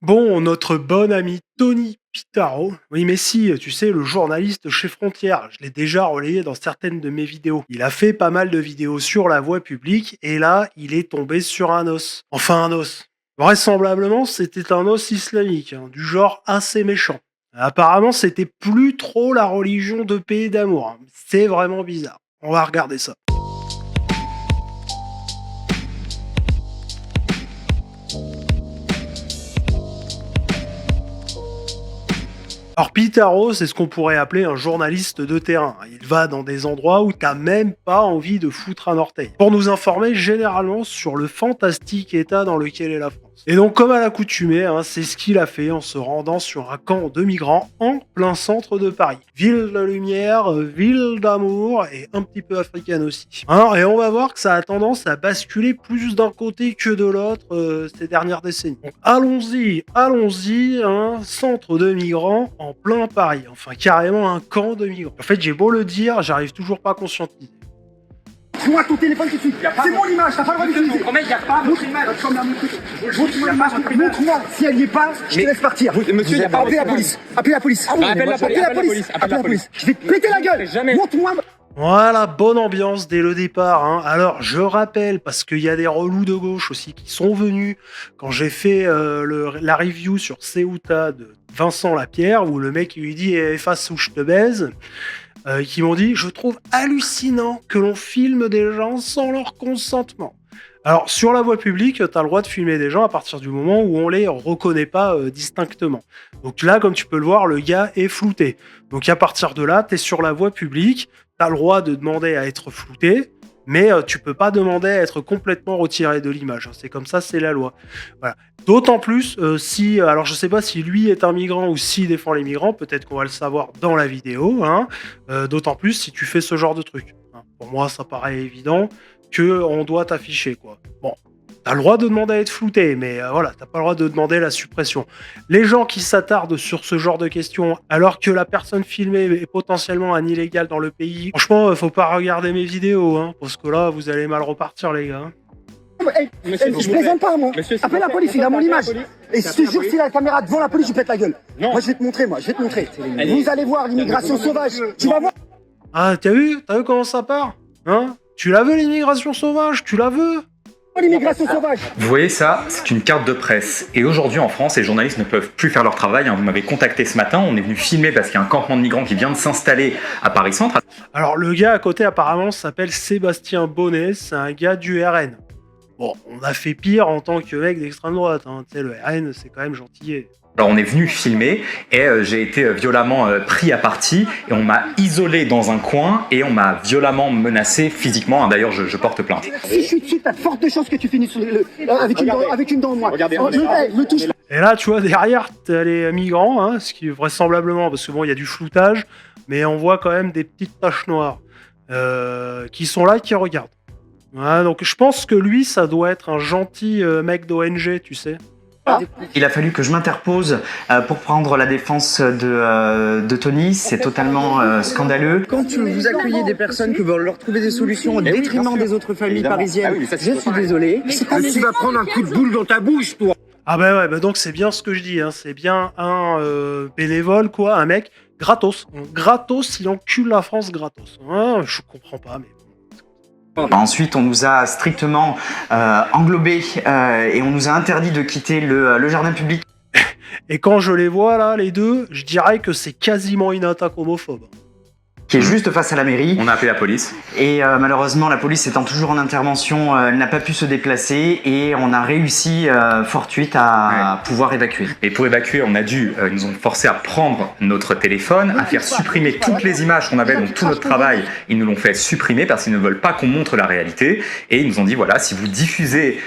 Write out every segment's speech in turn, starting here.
Bon, notre bon ami Tony Pitaro, oui mais si, tu sais, le journaliste chez Frontières, je l'ai déjà relayé dans certaines de mes vidéos. Il a fait pas mal de vidéos sur la voie publique et là, il est tombé sur un os. Enfin un os. Vraisemblablement, c'était un os islamique, hein, du genre assez méchant. Apparemment, c'était plus trop la religion de paix et d'amour, hein. C'est vraiment bizarre. On va regarder ça. Alors Pitaro, c'est ce qu'on pourrait appeler un journaliste de terrain. Il va dans des endroits où t'as même pas envie de foutre un orteil. Pour nous informer généralement sur le fantastique état dans lequel est la France. Et donc comme à l'accoutumée, hein, c'est ce qu'il a fait en se rendant sur un camp de migrants en plein centre de Paris. Ville de lumière, ville d'amour et un petit peu africaine aussi. Hein, et on va voir que ça a tendance à basculer plus d'un côté que de l'autre ces dernières décennies. Donc allons-y, un centre de migrants en plein Paris. Enfin, carrément un camp de migrants. En fait, j'ai beau le dire, j'arrive toujours pas à conscientiser. Montre-moi ton téléphone tout de suite. C'est mon image, t'as pas le droit d'utiliser. Mais il n'y a pas votre image. Montre-moi. Si elle y est pas, je te laisse partir. Monsieur, il n'y a pas Appelez la police. Appelez la police. Appelez la police. Je vais te péter la gueule. Jamais. Montre-moi. Voilà, bonne ambiance dès le départ, hein. Alors, je rappelle, parce qu'il y a des relous de gauche aussi qui sont venus quand j'ai fait la review sur Ceuta de Vincent Lapierre, où le mec il lui dit efface ou je te baise, qui m'ont dit je trouve hallucinant que l'on filme des gens sans leur consentement. Alors, sur la voie publique, tu as le droit de filmer des gens à partir du moment où on les reconnaît pas distinctement. Donc là, comme tu peux le voir, le gars est flouté. Donc à partir de là, tu es sur la voie publique, tu as le droit de demander à être flouté, mais tu peux pas demander à être complètement retiré de l'image, hein. C'est comme ça, c'est la loi. Voilà. D'autant plus si, alors je sais pas si lui est un migrant ou s'il défend les migrants, peut-être qu'on va le savoir dans la vidéo, hein. D'autant plus si tu fais ce genre de truc, hein. Pour moi, ça paraît évident que on doit t'afficher, quoi. Bon, t'as le droit de demander à être flouté, mais voilà, t'as pas le droit de demander la suppression. Les gens qui s'attardent sur ce genre de questions, alors que la personne filmée est potentiellement un illégal dans le pays, franchement, faut pas regarder mes vidéos, hein, parce que là, vous allez mal repartir, les gars. Je plaisante pas, moi. Appelle la police, il a mon image. Et je te jure, si la caméra devant la police, je pète la gueule. Moi, je vais te montrer, Vous allez voir l'immigration sauvage. Tu vas voir. Ah, t'as vu comment ça part, hein? Tu la veux, l'immigration sauvage? Tu la veux? L'immigration sauvage. Vous voyez ça, c'est une carte de presse. Et aujourd'hui en France, les journalistes ne peuvent plus faire leur travail, hein. Vous m'avez contacté ce matin, on est venu filmer parce qu'il y a un campement de migrants qui vient de s'installer à Paris Centre. Alors, le gars à côté, apparemment, s'appelle Sébastien Bonnet, c'est un gars du RN. Bon, on a fait pire en tant que mec d'extrême droite, hein. Tu sais, le RN, c'est quand même gentillet. Alors on est venu filmer et j'ai été violemment pris à partie et on m'a isolé dans un coin et on m'a violemment menacé physiquement. D'ailleurs, je porte plainte. Si je suis dessus, t'as de fortes chances que tu finisses avec une dent de moi. Me touche pas. Et là, tu vois, derrière, t'as les migrants, hein, ce qui est vraisemblablement, parce que bon, il y a du floutage, mais on voit quand même des petites taches noires qui sont là, qui regardent. Ouais, donc je pense que lui, ça doit être un gentil mec d'ONG, tu sais. Il a fallu que je m'interpose pour prendre la défense de Tony. C'est totalement scandaleux. Quand vous accueillez des personnes que vous leur trouvez des solutions au détriment des autres familles parisiennes, je suis désolé. Tu vas prendre un coup de boule dans ta bouche, toi. Ah bah ouais, bah donc c'est bien ce que je dis, hein. C'est bien un bénévole, quoi, un mec gratos. Gratos, il encule la France gratos. Hein, je comprends pas, mais... Ensuite, on nous a strictement englobés et on nous a interdit de quitter le jardin public. Et quand je les vois là, les deux, je dirais que c'est quasiment une attaque homophobe. Qui est juste face à la mairie. On a appelé la police. Et malheureusement, la police étant toujours en intervention, elle n'a pas pu se déplacer et on a réussi, fortuite, à pouvoir évacuer. Et pour évacuer, on a dû, ils nous ont forcé à prendre notre téléphone, à faire supprimer toutes les images qu'on avait, donc tout notre travail, ils nous l'ont fait supprimer parce qu'ils ne veulent pas qu'on montre la réalité. Et ils nous ont dit, voilà, si vous diffusez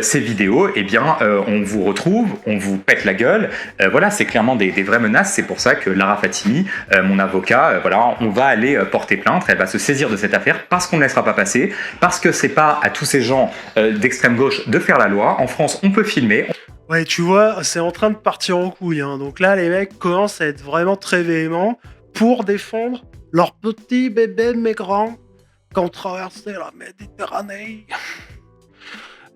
ces vidéos, eh bien, on vous retrouve, on vous pète la gueule. Voilà, c'est clairement des vraies menaces. C'est pour ça que Lara Fatimi, mon avocat, voilà, on va aller porter plainte, elle va se saisir de cette affaire parce qu'on ne laissera pas passer, parce que c'est pas à tous ces gens d'extrême gauche de faire la loi. En France, on peut filmer. Ouais, tu vois, c'est en train de partir en couille, hein. Donc là, les mecs commencent à être vraiment très véhéments pour défendre leurs petits bébés migrants qui ont traversé la Méditerranée.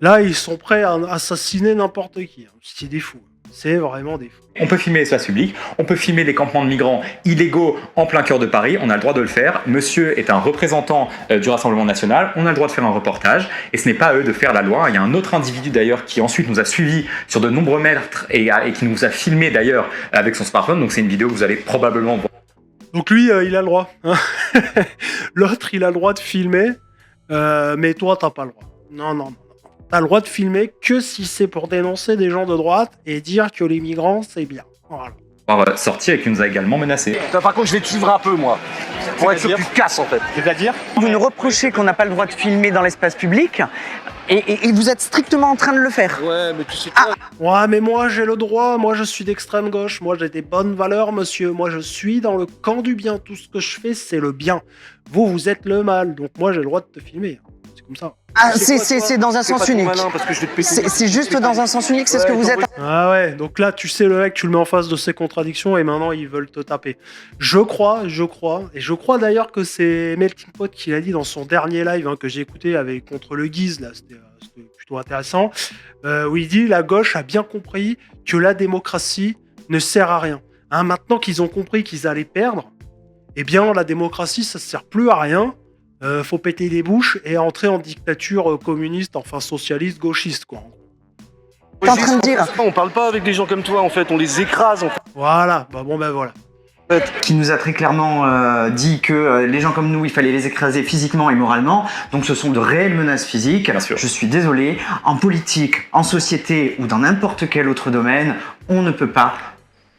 Là, ils sont prêts à assassiner n'importe qui, hein. C'est des fous. c'est vraiment des fous. On peut filmer l'espace public, on peut filmer les campements de migrants illégaux en plein cœur de Paris, on a le droit de le faire. Monsieur est un représentant du Rassemblement national, on a le droit de faire un reportage, et ce n'est pas à eux de faire la loi. Il y a un autre individu d'ailleurs qui ensuite nous a suivis sur de nombreux mètres et qui nous a filmé d'ailleurs avec son smartphone, donc c'est une vidéo que vous allez probablement voir. Donc lui, il a le droit. Hein. L'autre, il a le droit de filmer, mais toi, t'as pas le droit. Non. T'as le droit de filmer que si c'est pour dénoncer des gens de droite et dire que les migrants, c'est bien. Voilà. On va sortir et qui nous a également menacés. Par contre, je vais te suivre un peu, moi. Pour être sûr que tu te casses, en fait. C'est-à-dire ? Vous nous reprochez qu'on n'a pas le droit de filmer dans l'espace public et vous êtes strictement en train de le faire. Ouais, mais tu sais quoi ? Ouais, mais moi, j'ai le droit. Moi, je suis d'extrême gauche. Moi, j'ai des bonnes valeurs, monsieur. Moi, je suis dans le camp du bien. Tout ce que je fais, c'est le bien. Vous êtes le mal. Donc, moi, j'ai le droit de te filmer. C'est comme ça. Ah, c'est dans un sens unique. C'est juste dans un sens unique, c'est ce que vous êtes. Ah ouais, donc là, tu sais, le mec, tu le mets en face de ses contradictions et maintenant, ils veulent te taper. Je crois, et je crois d'ailleurs que c'est Melting Pot qui l'a dit dans son dernier live que j'ai écouté avec contre le Guise, là, c'était plutôt intéressant, où il dit la gauche a bien compris que la démocratie ne sert à rien. Hein, maintenant qu'ils ont compris qu'ils allaient perdre, eh bien, la démocratie, ça ne sert plus à rien. Faut péter des bouches et entrer en dictature communiste, enfin socialiste, gauchiste, quoi. T'es en train de dire. On parle pas avec des gens comme toi, en fait. On les écrase, en fait. Voilà, ben voilà. Qui nous a très clairement dit que les gens comme nous, il fallait les écraser physiquement et moralement. Donc ce sont de réelles menaces physiques. Bien sûr. Je suis désolé, en politique, en société ou dans n'importe quel autre domaine, on ne peut pas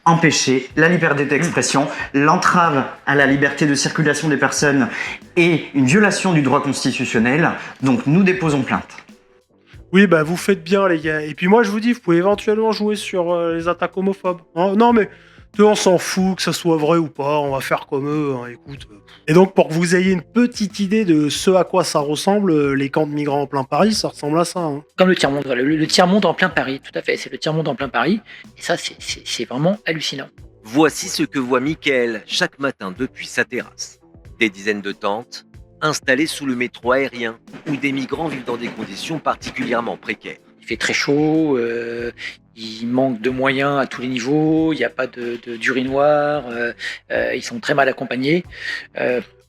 empêcher la liberté d'expression, l'entrave à la liberté de circulation des personnes et une violation du droit constitutionnel. Donc nous déposons plainte. Oui, bah vous faites bien, les gars. Et puis moi, je vous dis, vous pouvez éventuellement jouer sur les attaques homophobes. Hein, non, mais on s'en fout, que ça soit vrai ou pas, on va faire comme eux, hein, écoute. Et donc, pour que vous ayez une petite idée de ce à quoi ça ressemble, les camps de migrants en plein Paris, ça ressemble à ça. Hein. Comme le tiers-monde, voilà, le tiers-monde en plein Paris, tout à fait, c'est le tiers-monde en plein Paris, et ça, c'est vraiment hallucinant. Voici ce que voit Mickaël chaque matin depuis sa terrasse. Des dizaines de tentes installées sous le métro aérien, où des migrants vivent dans des conditions particulièrement précaires. Il fait très chaud, il manque de moyens à tous les niveaux, il n'y a pas d'urinoir, ils sont très mal accompagnés.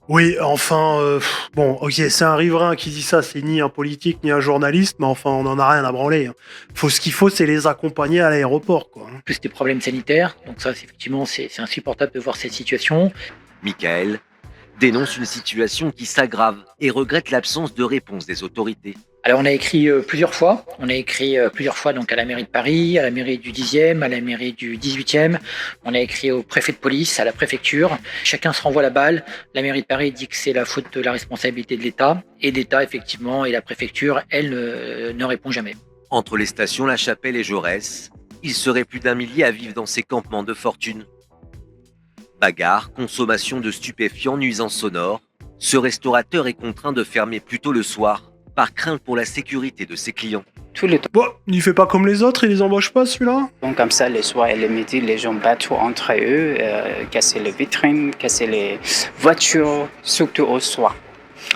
Oui, enfin, bon, ok, c'est un riverain qui dit ça, c'est ni un politique ni un journaliste, mais enfin, on n'en a rien à branler. Hein. Ce qu'il faut, c'est les accompagner à l'aéroport, quoi. En plus des problèmes sanitaires, donc ça, effectivement, c'est insupportable de voir cette situation. Mickaël dénonce une situation qui s'aggrave et regrette l'absence de réponse des autorités. Alors on a écrit plusieurs fois. On a écrit plusieurs fois donc à la mairie de Paris, à la mairie du 10e, à la mairie du 18e. On a écrit au préfet de police, à la préfecture. Chacun se renvoie la balle. La mairie de Paris dit que c'est la faute de la responsabilité de l'État. Et l'État, effectivement, et la préfecture, elle, ne répond jamais. Entre les stations La Chapelle et Jaurès, il serait plus d'1 millier à vivre dans ces campements de fortune. Bagarres, consommation de stupéfiants, nuisances sonores. Ce restaurateur est contraint de fermer plus tôt le soir, par crainte pour la sécurité de ses clients. Tous les temps. Bon, il fait pas comme les autres, il les embauche pas, celui-là. Donc comme ça, les soirs et les midis, les gens battent entre eux, casser les vitrines, casser les voitures, surtout au soir.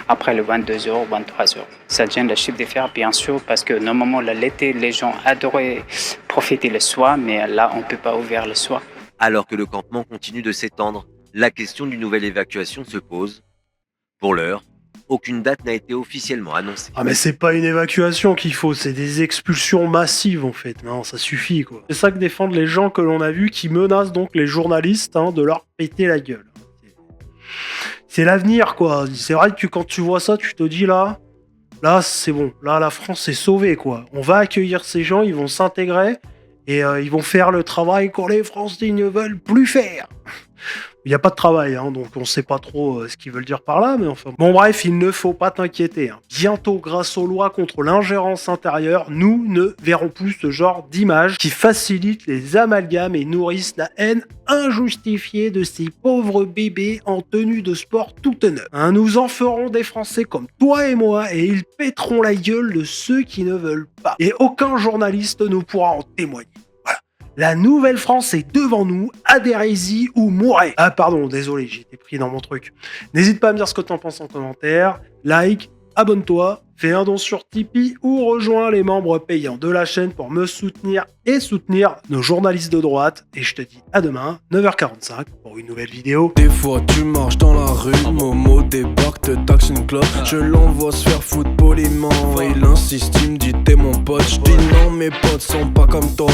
Après le 22h, 23h. Ça gêne le chiffre d'affaires, bien sûr, parce que normalement, l'été, les gens adoraient profiter le soir, mais là, on peut pas ouvrir le soir. Alors que le campement continue de s'étendre, la question d'une nouvelle évacuation se pose. Pour l'heure, aucune date n'a été officiellement annoncée. Ah mais c'est pas une évacuation qu'il faut, c'est des expulsions massives en fait. Non, ça suffit quoi. C'est ça que défendent les gens que l'on a vus qui menacent donc les journalistes de leur péter la gueule. C'est l'avenir quoi. C'est vrai que quand tu vois ça, tu te dis là c'est bon. Là la France est sauvée quoi. On va accueillir ces gens, ils vont s'intégrer et ils vont faire le travail que les Français ne veulent plus faire. Il n'y a pas de travail, donc on ne sait pas trop ce qu'ils veulent dire par là, mais enfin... Bon bref, il ne faut pas t'inquiéter. Bientôt, grâce aux lois contre l'ingérence intérieure, nous ne verrons plus ce genre d'images qui facilitent les amalgames et nourrissent la haine injustifiée de ces pauvres bébés en tenue de sport toute neuve. Nous en ferons des Français comme toi et moi, et ils pèteront la gueule de ceux qui ne veulent pas. Et aucun journaliste ne pourra en témoigner. La nouvelle France est devant nous, adhérez-y ou mourrez. Ah pardon, désolé, j'étais pris dans mon truc. N'hésite pas à me dire ce que t'en penses en commentaire, like, abonne-toi, fais un don sur Tipeee ou rejoins les membres payants de la chaîne pour me soutenir et soutenir nos journalistes de droite. Et je te dis à demain, 9h45 pour une nouvelle vidéo. Des fois tu marches dans la rue, Momo débarque, te taxe une clope. Je l'envoie se faire foutre poliment. Il insiste, il me dit t'es mon pote. Je dis non, mes potes sont pas comme toi.